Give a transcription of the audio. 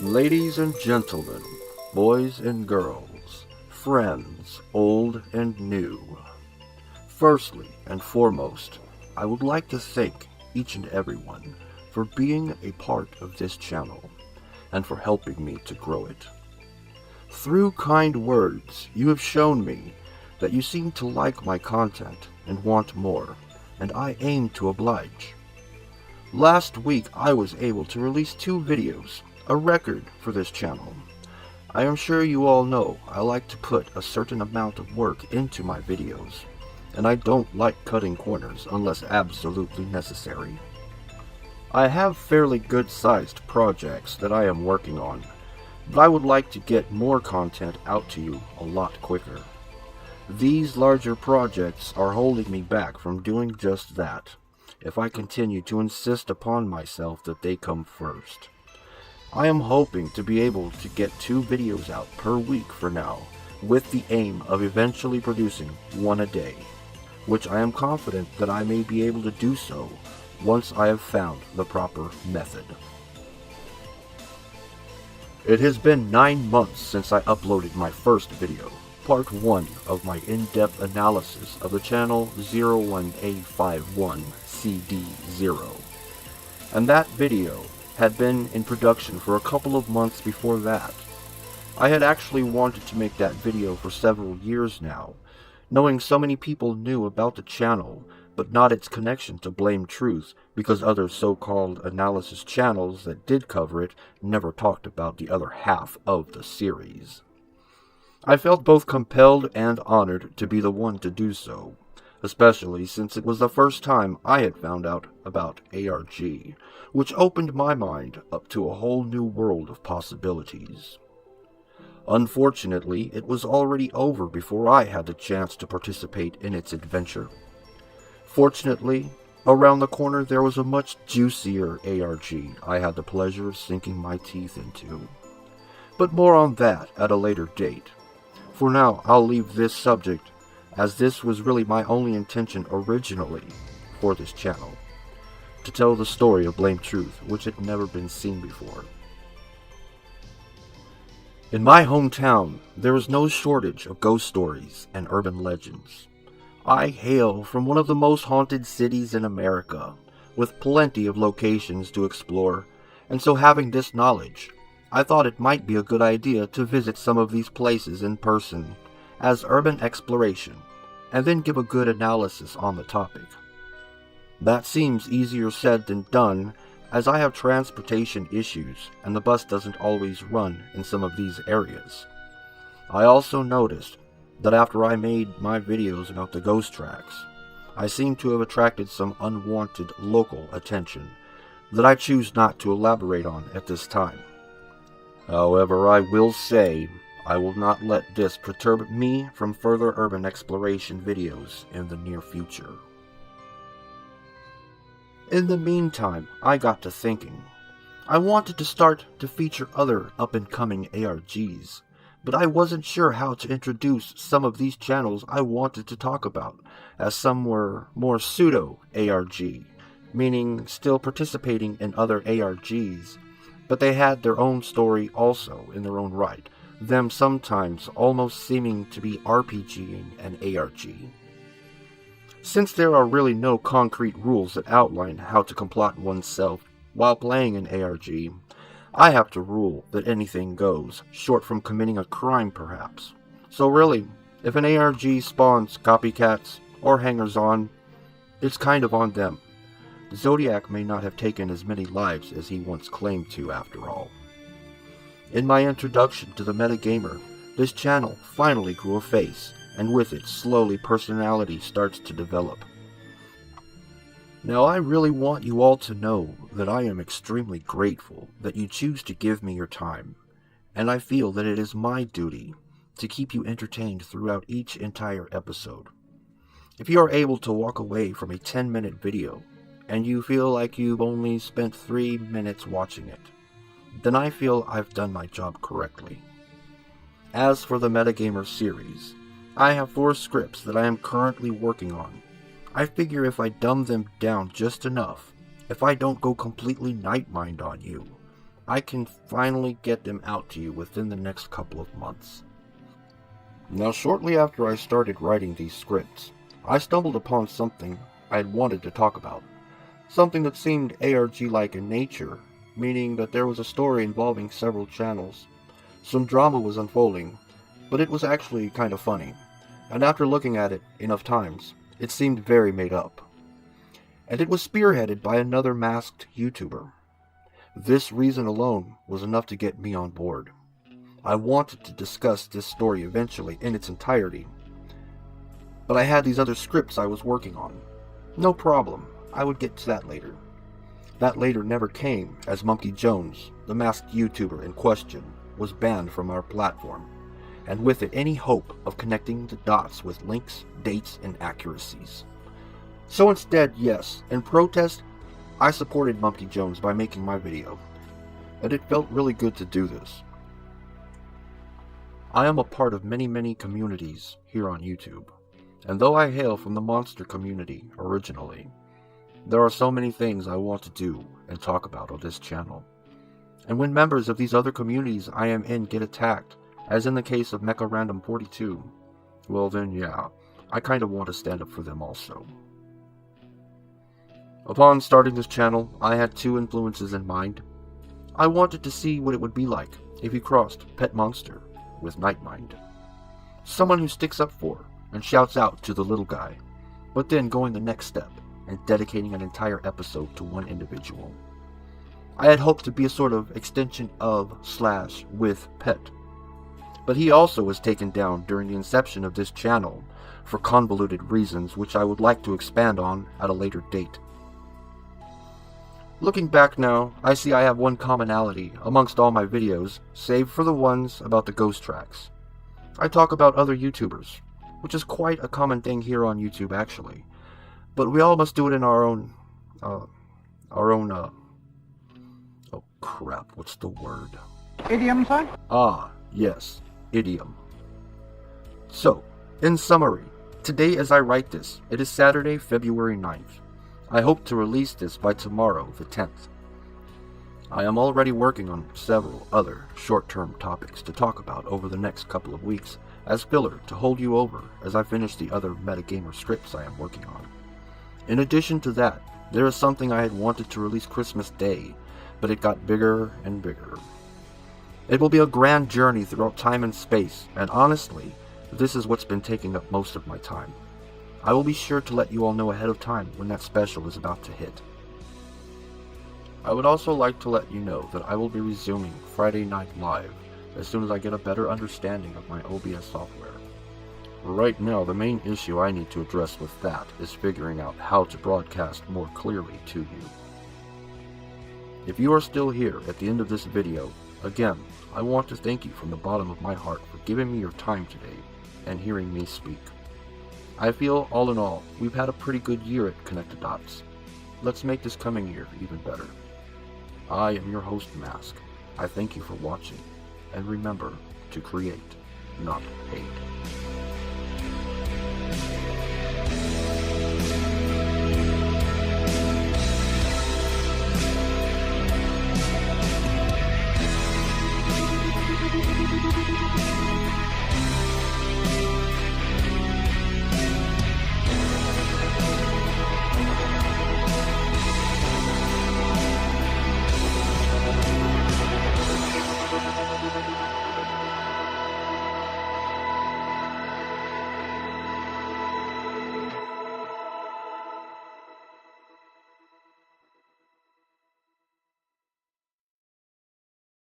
Ladies and gentlemen, boys and girls, friends old and new. Firstly and foremost, I would like to thank each and everyone for being a part of this channel and for helping me to grow it. Through kind words, you have shown me that you seem to like my content and want more, and I aim to oblige. Last week I was able to release 2 videos, a record for this channel. I am sure you all know I like to put a certain amount of work into my videos, and I don't like cutting corners unless absolutely necessary. I have fairly good-sized projects that I am working on, but I would like to get more content out to you a lot quicker. These larger projects are holding me back from doing just that, if I continue to insist upon myself that they come first. I am hoping to be able to get 2 videos out per week for now, with the aim of eventually producing 1 a day, which I am confident that I may be able to do so once I have found the proper method. It has been 9 months since I uploaded my first video, part 1 of my in-depth analysis of the channel 01A51CD0, and that video had been in production for a couple of months before that. I had actually wanted to make that video for several years now, knowing so many people knew about the channel, but not its connection to Blame Truth, because other so-called analysis channels that did cover it never talked about the other half of the series. I felt both compelled and honored to be the one to do so, especially since it was the first time I had found out about ARG, which opened my mind up to a whole new world of possibilities. Unfortunately, it was already over before I had the chance to participate in its adventure. Fortunately, around the corner there was a much juicier ARG I had the pleasure of sinking my teeth into. But more on that at a later date. For now, I'll leave this subject, as this was really my only intention originally for this channel, to tell the story of Blame Truth, which had never been seen before. In my hometown, there is no shortage of ghost stories and urban legends. I hail from one of the most haunted cities in America, with plenty of locations to explore, and so having this knowledge, I thought it might be a good idea to visit some of these places in person, as urban exploration, and then give a good analysis on the topic. That seems easier said than done, as I have transportation issues and the bus doesn't always run in some of these areas. I also noticed that after I made my videos about the ghost tracks, I seem to have attracted some unwanted local attention that I choose not to elaborate on at this time. However, I will say I will not let this perturb me from further urban exploration videos in the near future. In the meantime, I got to thinking. I wanted to start to feature other up-and-coming ARGs, but I wasn't sure how to introduce some of these channels I wanted to talk about, as some were more pseudo-ARG, meaning still participating in other ARGs, but they had their own story also in their own right, them sometimes almost seeming to be RPGing an ARG. Since there are really no concrete rules that outline how to complot oneself while playing an ARG, I have to rule that anything goes, short from committing a crime perhaps. So really, if an ARG spawns copycats or hangers-on, it's kind of on them. Zodiac may not have taken as many lives as he once claimed to after all. In my introduction to the metagamer, this channel finally grew a face, and with it slowly personality starts to develop. Now I really want you all to know that I am extremely grateful that you choose to give me your time, and I feel that it is my duty to keep you entertained throughout each entire episode. If you are able to walk away from a 10-minute video, and you feel like you've only spent 3 minutes watching it, then I feel I've done my job correctly. As for the Metagamer series, I have 4 scripts that I am currently working on. I figure if I dumb them down just enough, if I don't go completely night mind on you, I can finally get them out to you within the next couple of months. Now, shortly after I started writing these scripts, I stumbled upon something I had wanted to talk about. Something that seemed ARG-like in nature, meaning that there was a story involving several channels. Some drama was unfolding, but it was actually kind of funny, and after looking at it enough times, it seemed very made up. And it was spearheaded by another masked YouTuber. This reason alone was enough to get me on board. I wanted to discuss this story eventually in its entirety, but I had these other scripts I was working on. No problem, I would get to that later. That later never came, as Monkey Jones, the masked YouTuber in question, was banned from our platform, and with it any hope of connecting the dots with links, dates, and accuracies. So instead, yes, in protest, I supported Monkey Jones by making my video, and it felt really good to do this. I am a part of many communities here on YouTube, and though I hail from the monster community originally, there are so many things I want to do and talk about on this channel. And when members of these other communities I am in get attacked, as in the case of Mecha Random 42, well then yeah, I kind of want to stand up for them also. Upon starting this channel, I had two influences in mind. I wanted to see what it would be like if you crossed Pet Monster with Nightmind. Someone who sticks up for and shouts out to the little guy, but then going the next step and dedicating an entire episode to one individual. I had hoped to be a sort of extension of / with Pet, but he also was taken down during the inception of this channel for convoluted reasons which I would like to expand on at a later date. Looking back now, I see I have one commonality amongst all my videos, save for the ones about the ghost tracks. I talk about other YouTubers, which is quite a common thing here on YouTube actually, but we all must do it in our own, oh crap, what's the word? Idiom, sir? Ah, yes, idiom. So, in summary, today as I write this, it is Saturday, February 9th. I hope to release this by tomorrow, the 10th. I am already working on several other short-term topics to talk about over the next couple of weeks as filler to hold you over as I finish the other metagamer scripts I am working on. In addition to that, there is something I had wanted to release Christmas Day, but it got bigger and bigger. It will be a grand journey throughout time and space, and honestly, this is what's been taking up most of my time. I will be sure to let you all know ahead of time when that special is about to hit. I would also like to let you know that I will be resuming Friday Night Live as soon as I get a better understanding of my OBS software. Right now, the main issue I need to address with that is figuring out how to broadcast more clearly to you. If you are still here at the end of this video, again, I want to thank you from the bottom of my heart for giving me your time today and hearing me speak. I feel, all in all, we've had a pretty good year at Connect the Dots. Let's make this coming year even better. I am your host, Masque. I thank you for watching, and remember to create, not hate.